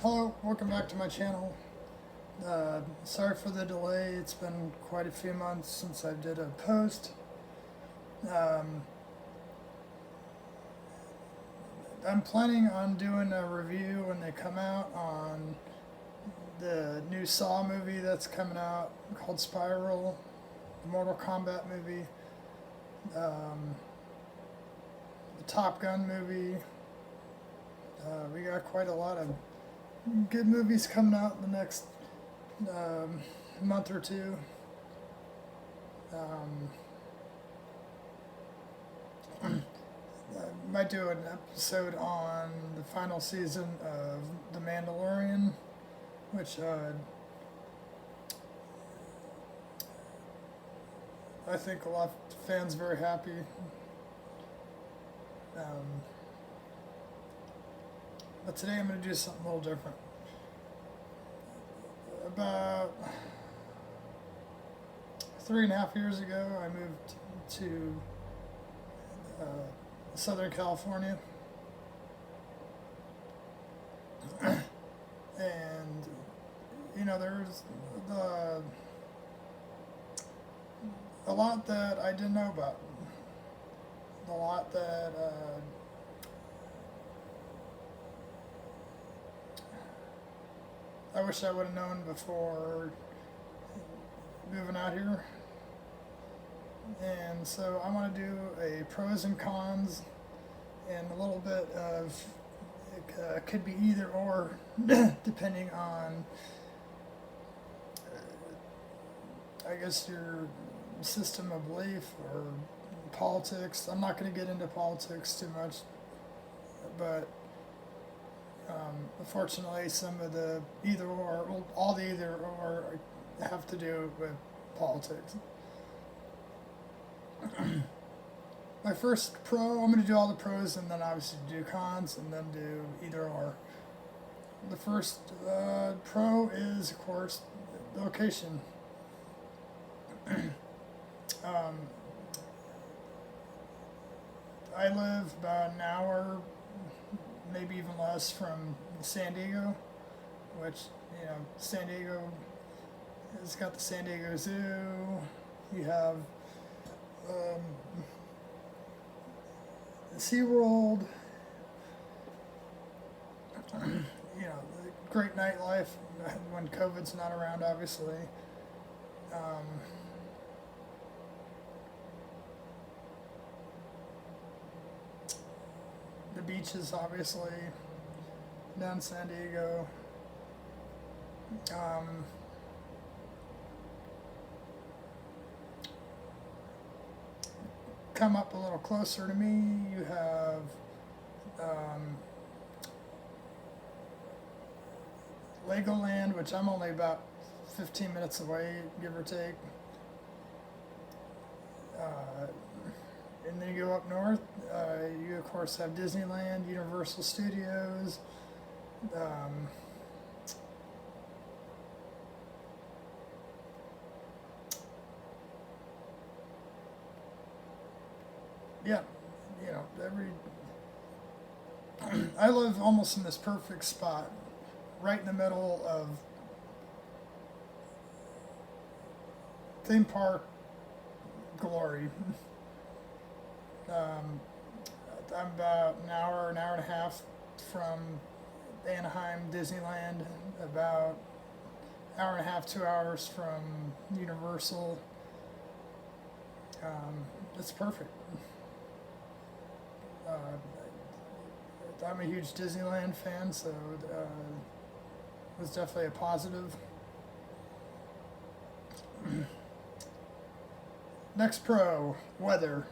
Hello, welcome back to my channel. Sorry for the delay. It's been quite a few months since I did a post. Um, I'm planning on doing a review when they come out on the new Saw movie that's coming out called Spiral, the Mortal Kombat movie, the Top Gun movie. We got quite a lot of good movies coming out in the next month or two. I might do an episode on the final season of The Mandalorian, which I think a lot of fans very happy. But today I'm going to do something a little different. About 3.5 years ago, I moved to Southern California, and there's a lot that I didn't know about, a lot that I wish I would have known before moving out here. And so I want to do a pros and cons and a little bit of it could be either or depending on I guess your system of belief or politics. I'm not going to get into politics too much, but unfortunately some of the either or, all the either or have to do with politics. My first pro, I'm going to do all the pros and then obviously do cons and then do either or. The first pro is, of course, the location. I live about an hour, maybe even less, from San Diego, which, San Diego has got the San Diego Zoo. You have SeaWorld, great nightlife when COVID's not around, obviously. The beaches, obviously, down in San Diego. Come up a little closer to me, you have Legoland, which I'm only about 15 minutes away, give or take. And then you go up north, you of course have Disneyland, Universal Studios, yeah, every I live almost in this perfect spot, right in the middle of theme park glory. I'm about an hour and a half from Anaheim, Disneyland, about an hour and a half, 2 hours from Universal. It's perfect. I'm a huge Disneyland fan, so it was definitely a positive. Next pro, weather.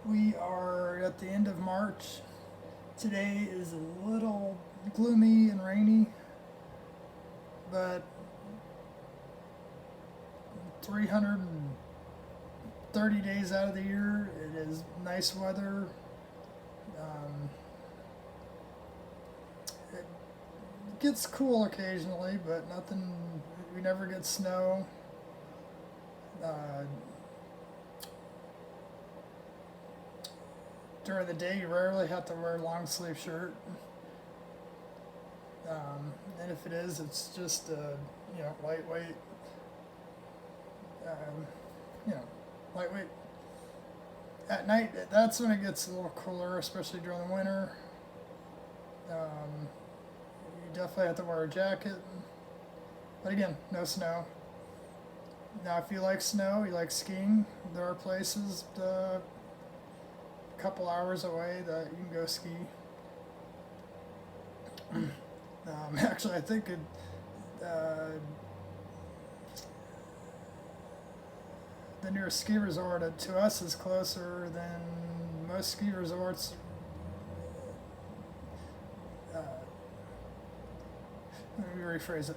We are at the end of March. Today is a little gloomy and rainy, but 330 days out of the year, it is nice weather. It gets cool occasionally, but nothing, we never get snow. During the day, you rarely have to wear a long sleeve shirt. And if it is, it's just lightweight. Um, you know, lightweight. At night, that's when it gets a little cooler, especially during the winter. You definitely have to wear a jacket. But again, no snow. Now, if you like snow, you like skiing, there are places a couple hours away that you can go ski. Actually, I think the nearest ski resort to us is closer than most ski resorts. Let me rephrase it.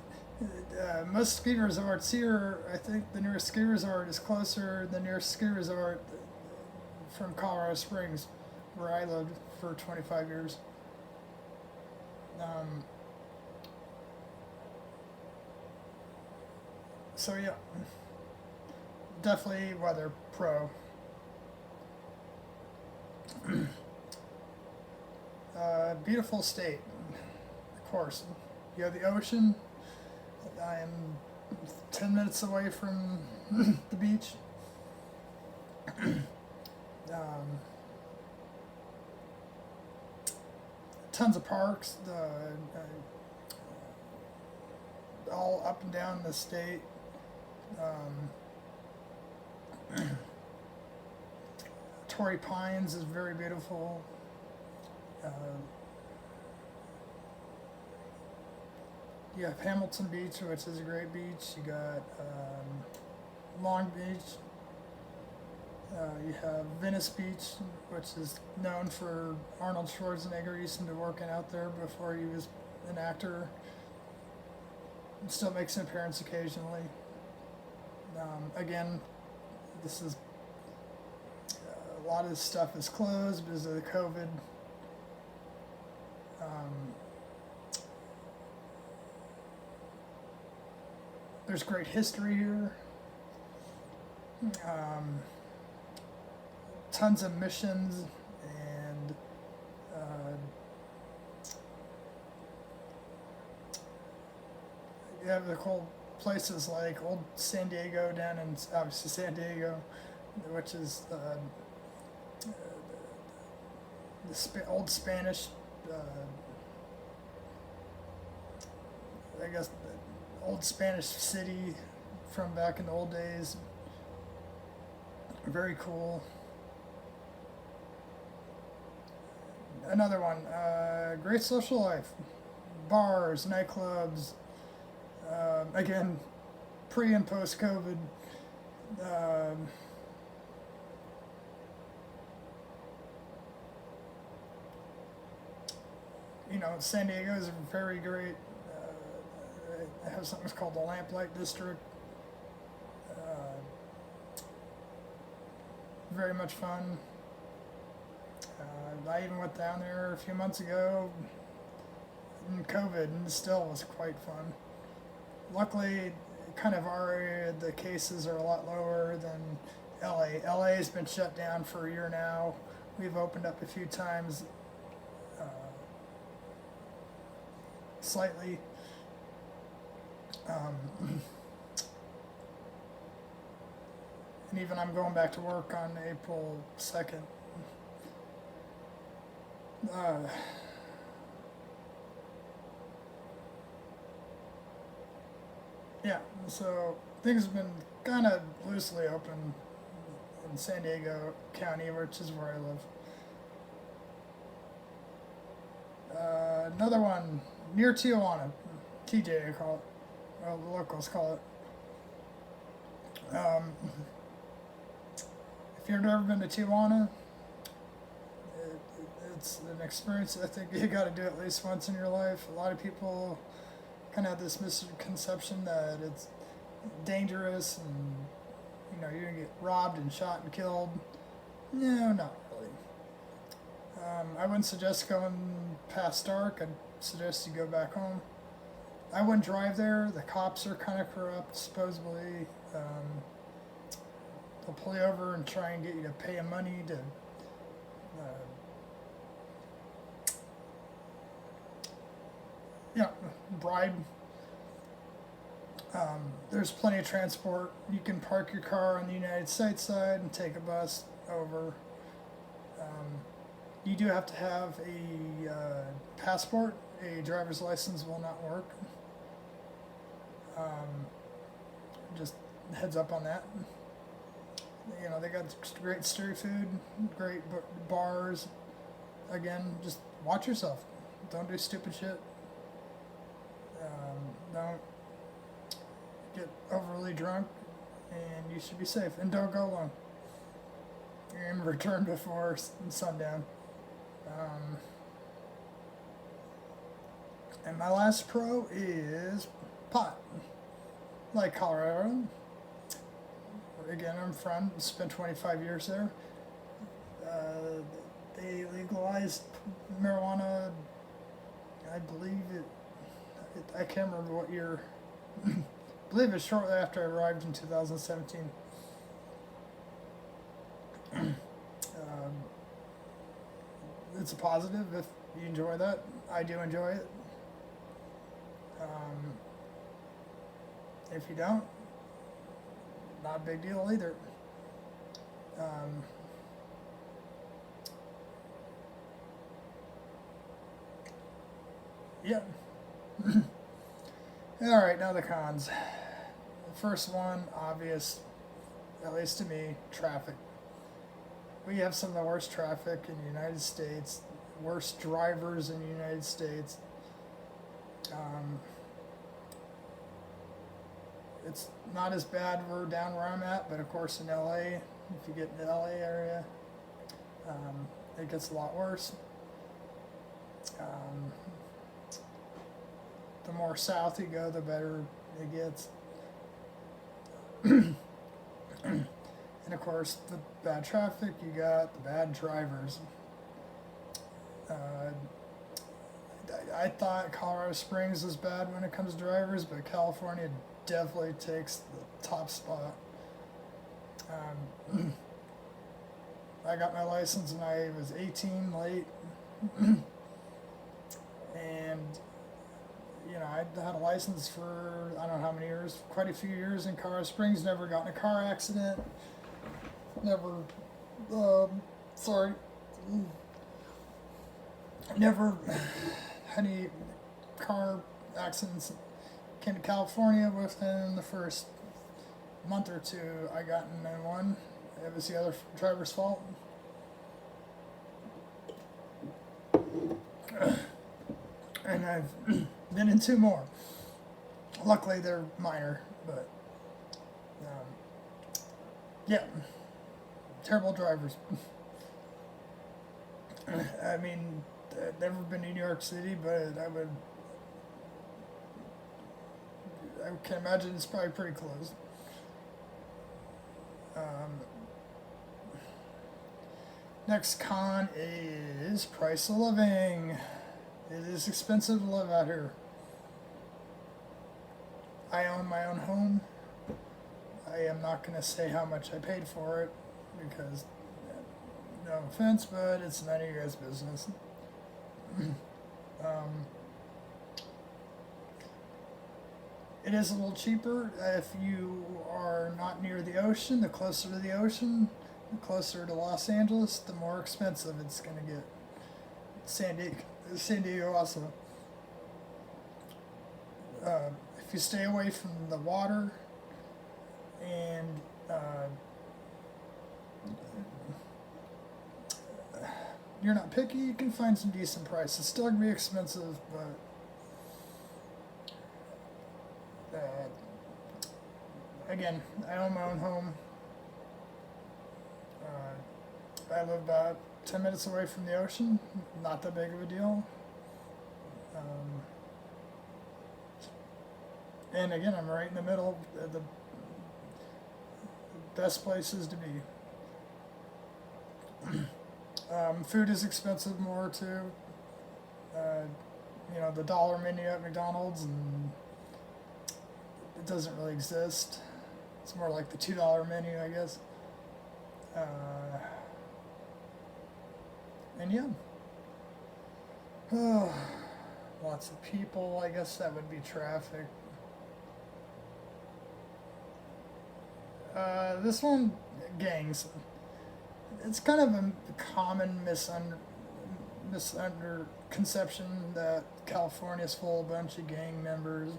Most ski resorts here, I think the nearest ski resort is closer than the nearest ski resort from Colorado Springs, where I lived for 25 years. So yeah, definitely weather pro. Beautiful state, of course. You have the ocean. I'm 10 minutes away from the beach. Tons of parks, all up and down the state. Torrey Pines is very beautiful. You have Hamilton Beach, which is a great beach. You got Long Beach. You have Venice Beach, which is known for Arnold Schwarzenegger used to working out there before he was an actor. He still makes an appearance occasionally. Again, this is a lot of this stuff is closed because of the COVID. There's great history here. Tons of missions and you have the cool places like old San Diego down in obviously San Diego, which is old Spanish, I guess, old Spanish city from back in the old days. Very cool. Another one, great social life, bars, nightclubs. Again, pre and post COVID. San Diego is very great. It has something called the Lamplight District. Very much fun. I even went down there a few months ago in COVID, and it still was quite fun. Luckily, kind of our area, the cases are a lot lower than LA. LA has been shut down for a year now. We've opened up a few times, slightly. And even I'm going back to work on April 2nd. Yeah, so things have been kind of loosely open in San Diego County, which is where I live. Another one near Tijuana, TJ I call it. Well, the locals call it. If you've never been to Tijuana, it's an experience I think you got to do at least once in your life. A lot of people kind of have this misconception that it's dangerous and you're gonna get robbed and shot and killed. No, not really. I wouldn't suggest going past dark. I'd suggest you go back home. I wouldn't drive there. The cops are kind of corrupt, supposedly. They'll pull you over and try and get you to pay them money to yeah, bribe. There's plenty of transport. You can park your car on the United States side and take a bus over. You do have to have a passport. A driver's license will not work. Just heads up on that. You know, they got great street food, great bars. Again, just watch yourself. Don't do stupid shit. Don't get overly drunk, and you should be safe. And don't go alone. And return before sundown. And my last pro is pot. Like Colorado. Again, I'm from, spent 25 years there. They legalized marijuana, I believe I can't remember what year. I believe it's shortly after I arrived in 2017. It's a positive if you enjoy that. I do enjoy it. If you don't, not a big deal either. Yeah. Alright, now the cons. The first one, obvious, at least to me, traffic. We have some of the worst traffic in the United States, worst drivers in the United States. It's not as bad down where I'm at, but of course in LA, if you get in the LA area, it gets a lot worse. The more south you go, the better it gets. And of course, the bad traffic, you got the bad drivers. I thought Colorado Springs was bad when it comes to drivers, but California definitely takes the top spot. I got my license when I was 18, late. And, you know, I had a license for, I don't know how many years, quite a few years in Colorado Springs, never got in a car accident, never, never had any car accidents. Came to California within the first month or two. I got in one. It was the other driver's fault. And I've been in two more. Luckily, they're minor, but yeah, terrible drivers. I mean, I've never been to New York City, but I can imagine it's probably pretty close. Next con is price of living. It is expensive to live out here. I own my own home. I am not going to say how much I paid for it because, no offense, but it's none of your guys' business. It is a little cheaper if you are not near the ocean. The closer to the ocean, the closer to Los Angeles, the more expensive it's going to get. San Diego also. If you stay away from the water and you're not picky, you can find some decent prices. It's still going to be expensive, but again, I own my own home. I live about 10 minutes away from the ocean. Not that big of a deal. And again, I'm right in the middle of the best places to be. Food is expensive more too. You know, the dollar menu at McDonald's, and it doesn't really exist. It's more like the $2 menu, I guess. And yeah. lots of people. I guess that would be traffic. This one, gangs. It's kind of a common misconception that California's full of a bunch of gang members.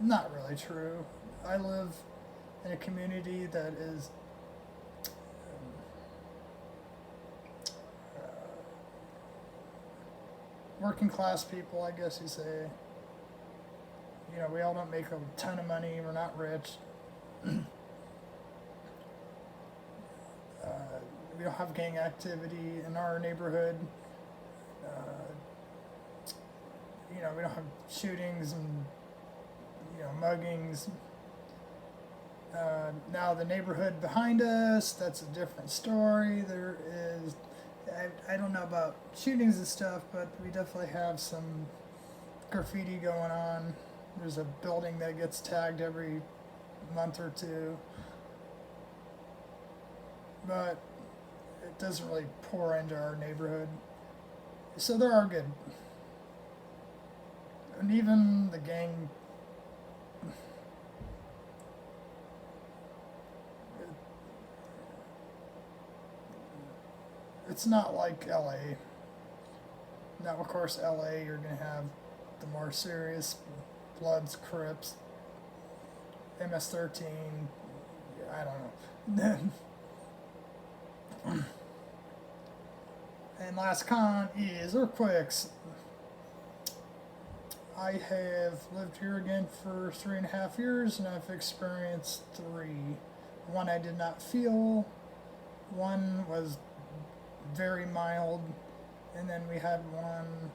Not really true. I live in a community that is working class people, I guess you say. You know, we all don't make a ton of money. We're not rich. We don't have gang activity in our neighborhood. You know, we don't have shootings and, you know, muggings. Now the neighborhood behind us, that's a different story. There is, I don't know about shootings and stuff, but we definitely have some graffiti going on. There's a building that gets tagged every month or two. But it doesn't really pour into our neighborhood. So there are good. And even the gang, it's not like LA. Now, of course, LA, you're going to have the more serious Bloods, Crips, MS-13, I don't know. And last con is earthquakes. I have lived here again for 3.5 years, and I've experienced 3. One I did not feel, one was very mild, and then we had one,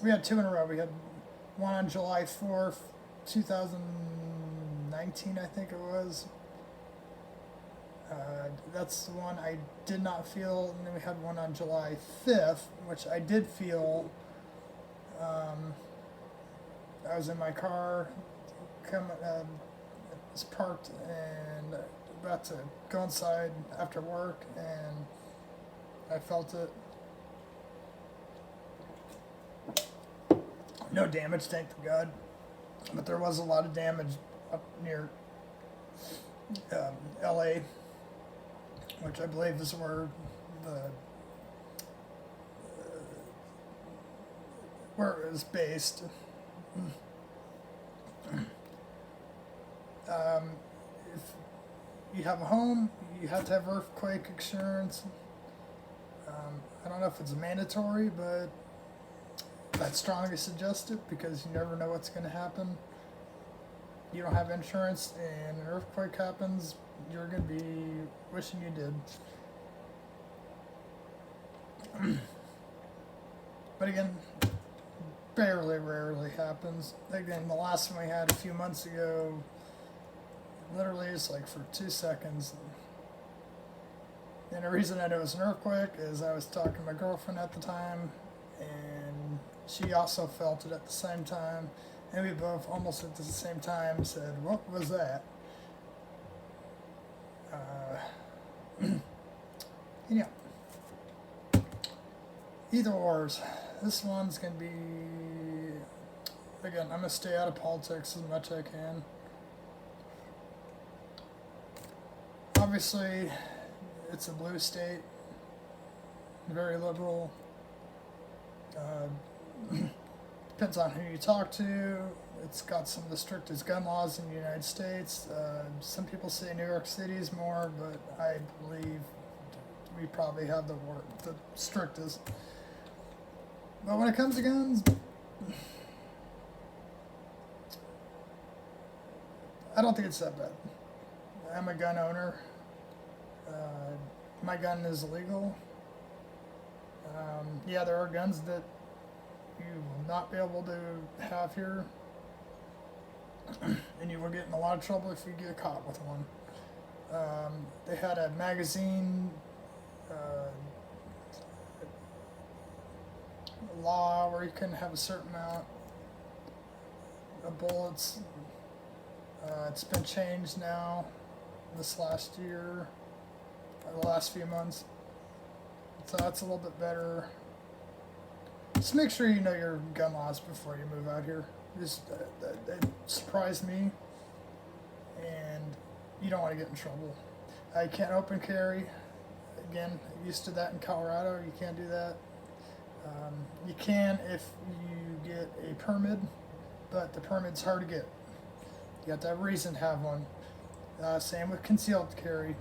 we had 2 in a row. We had one on July 4th, 2019, I think it was. That's the one I did not feel, and then we had one on July 5th, which I did feel. I was in my car, was parked and about to go inside after work, and I felt it. No damage, thank God, but there was a lot of damage up near LA, which I believe is where where it was based. If you have a home, you have to have earthquake insurance. I don't know if it's mandatory, but I'd strongly suggest it because you never know what's going to happen. You don't have insurance and an earthquake happens, you're going to be wishing you did. But again, rarely happens. Again, the last one we had a few months ago, literally it's like for 2 seconds. And the reason I know it was an earthquake is I was talking to my girlfriend at the time, and she also felt it at the same time, and we both almost at the same time said, "What was that?" Yeah. Either ors. This one's going to be, again, I'm going to stay out of politics as much as I can. Obviously, it's a blue state, very liberal. Depends on who you talk to. It's got some of the strictest gun laws in the United States. Some people say New York City is more, but I believe we probably have the strictest. But when it comes to guns, I don't think it's that bad. I'm a gun owner. My gun is illegal. Yeah, there are guns that you will not be able to have here, and you will get in a lot of trouble if you get caught with one. They had a magazine law where you couldn't have a certain amount of bullets. It's been changed now this last year, or the last few months, so that's a little bit better. Just make sure you know your gun laws before you move out here. Just that surprised me, and you don't want to get in trouble. I can't open carry. Again, used to that in Colorado. You can't do that. You can if you get a permit, but the permit's hard to get. You have to have a reason to have one. Same with concealed carry.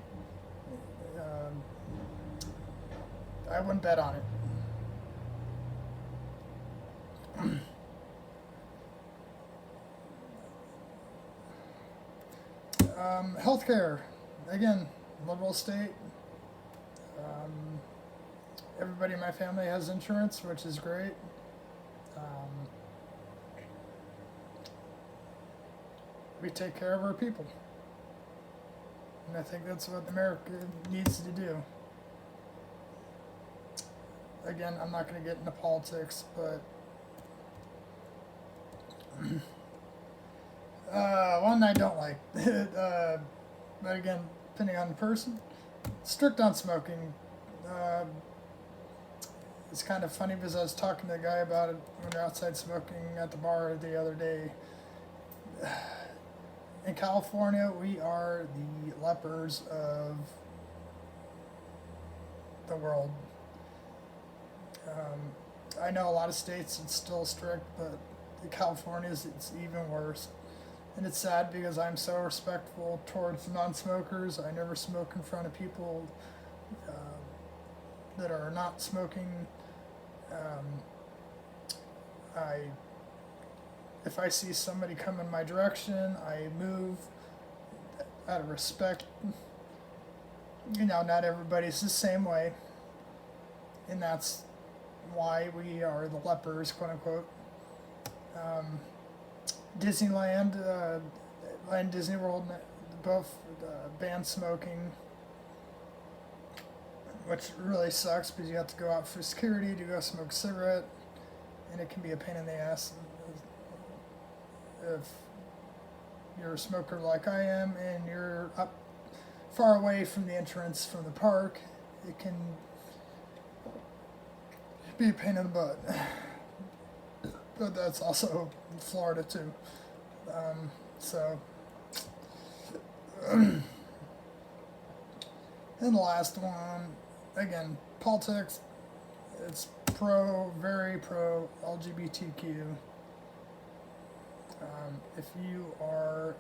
I wouldn't bet on it. Healthcare, again, liberal state. Everybody in my family has insurance, which is great. We take care of our people. And I think that's what America needs to do. Again, I'm not going to get into politics, but one I don't like. But again, depending on the person, strict on smoking. It's kind of funny because I was talking to a guy about it when we were outside smoking at the bar the other day. In California, we are the lepers of the world. I know a lot of states it's still strict, but in California it's even worse. And it's sad because I'm so respectful towards non-smokers. I never smoke in front of people that are not smoking. If I see somebody come in my direction, I move out of respect. You know, not everybody's the same way, and that's why we are the lepers, quote unquote. Disneyland and Disney World both banned smoking, which really sucks because you have to go out for security to go smoke a cigarette, and it can be a pain in the ass. If you're a smoker like I am and you're up far away from the entrance from the park, it can be a pain in the butt. But that's also Florida too. And the last one, again, politics. It's very pro LGBTQ. If you are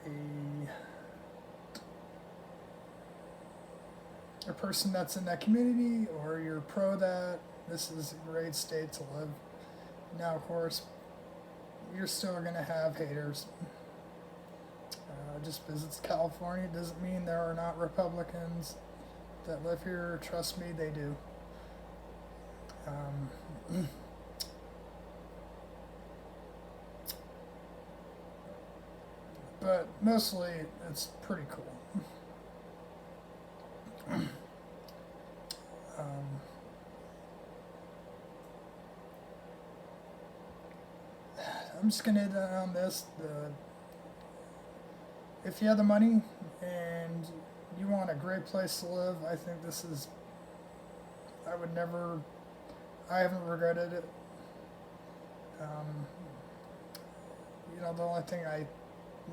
a person that's in that community or you're pro that, this is a great state to live. Now, of course, you're still going to have haters. Just because it's California doesn't mean there are not Republicans that live here. Trust me, they do. But mostly, it's pretty cool. I'm just gonna end on this. If you have the money and you want a great place to live, I think this is. I haven't regretted it. You know, the only thing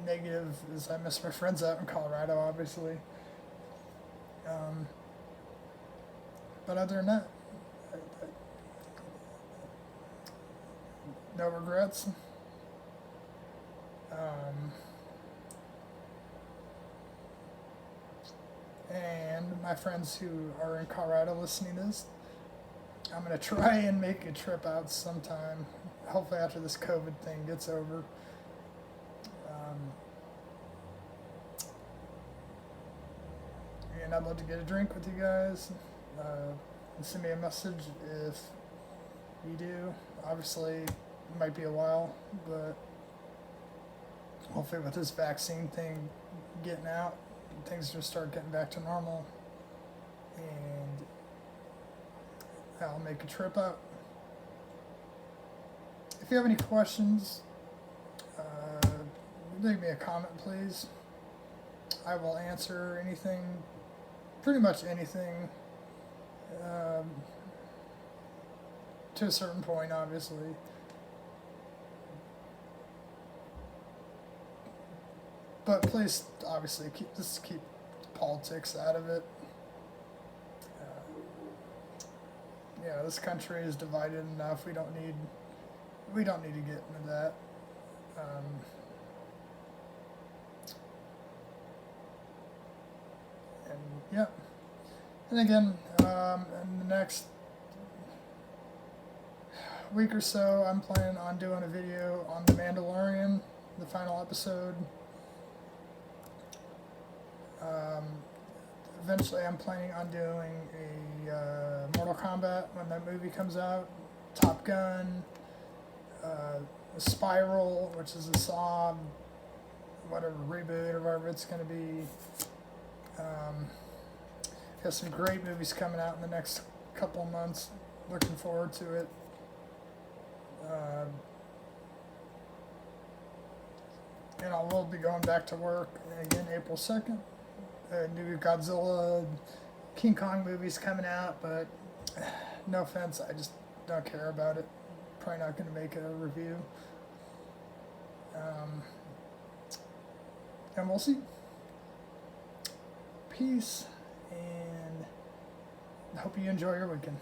negative is I miss my friends out in Colorado, obviously. But other than that, no regrets. And my friends who are in Colorado listening to this, I'm going to try and make a trip out sometime, hopefully after this COVID thing gets over. And I'd love to get a drink with you guys. Send me a message if you do. Obviously, it might be a while, but hopefully with this vaccine thing getting out, things will start getting back to normal, and I'll make a trip out. If you have any questions, leave me a comment, please. I will answer anything, pretty much anything. to a certain point, obviously. But please, obviously, keep politics out of it. This country is divided enough. We don't need to get into that. And yeah, and again, in the next week or so, I'm planning on doing a video on The Mandalorian, the final episode. Eventually, I'm planning on doing a Mortal Kombat when that movie comes out, Top Gun, Spiral, which is a Saw, whatever reboot or whatever it's going to be. Got some great movies coming out in the next couple of months. Looking forward to it. And I will be going back to work again April 2nd. New Godzilla, King Kong movies coming out, but no offense, I just don't care about it. Probably not going to make a review. And we'll see. Peace, and I hope you enjoy your weekend.